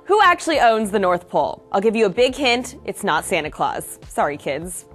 Who actually owns the North Pole? I'll give you a big hint, it's not Santa Claus. Sorry, kids.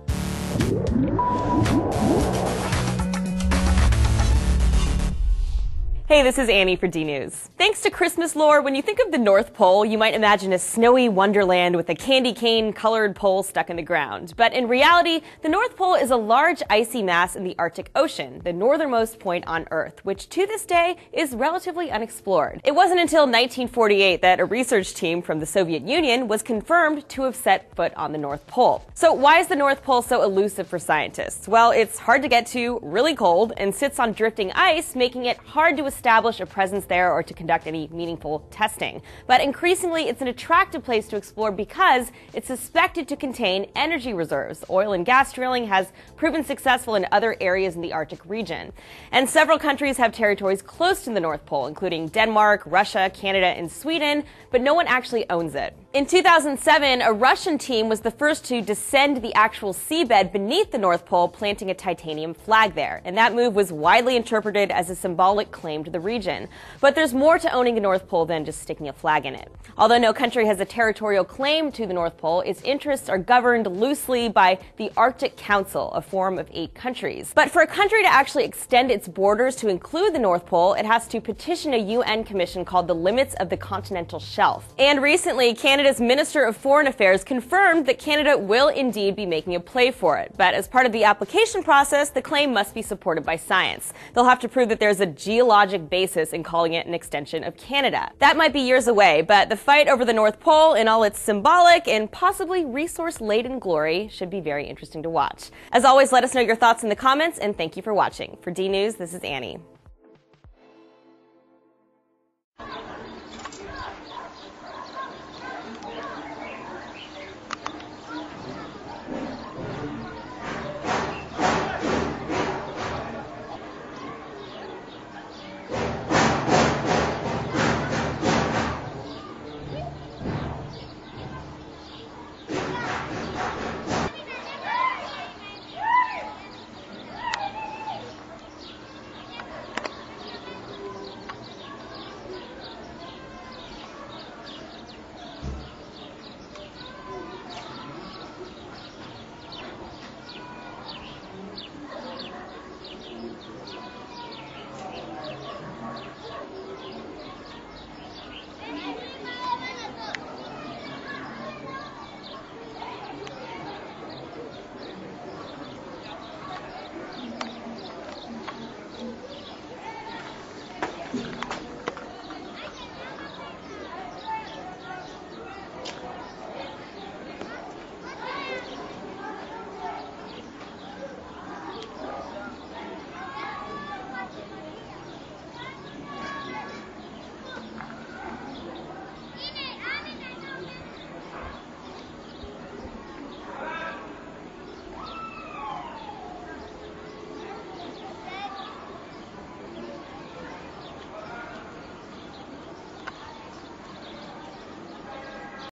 Hey, this is Annie for D-News. Thanks to Christmas lore, when you think of the North Pole, you might imagine a snowy wonderland with a candy cane-colored pole stuck in the ground. But in reality, the North Pole is a large icy mass in the Arctic Ocean, the northernmost point on Earth, which to this day is relatively unexplored. It wasn't until 1948 that a research team from the Soviet Union was confirmed to have set foot on the North Pole. So why is the North Pole so elusive for scientists? Well, it's hard to get to, really cold, and sits on drifting ice, making it hard to establish a presence there or to conduct any meaningful testing. But increasingly, it's an attractive place to explore because it's suspected to contain energy reserves. Oil and gas drilling has proven successful in other areas in the Arctic region. And several countries have territories close to the North Pole, including Denmark, Russia, Canada, and Sweden, but no one actually owns it. In 2007, a Russian team was the first to descend the actual seabed beneath the North Pole, planting a titanium flag there. And that move was widely interpreted as a symbolic claim to the region. But there's more to owning the North Pole than just sticking a flag in it. Although no country has a territorial claim to the North Pole, its interests are governed loosely by the Arctic Council, a forum of 8 countries. But for a country to actually extend its borders to include the North Pole, it has to petition a UN commission called the Limits of the Continental Shelf. And recently, Canada's Minister of Foreign Affairs confirmed that Canada will indeed be making a play for it. But as part of the application process, the claim must be supported by science. They'll have to prove that there's a geologic basis in calling it an extension of Canada. That might be years away, but the fight over the North Pole in all its symbolic and possibly resource-laden glory should be very interesting to watch. As always, let us know your thoughts in the comments, and thank you for watching. For D-News, this is Annie.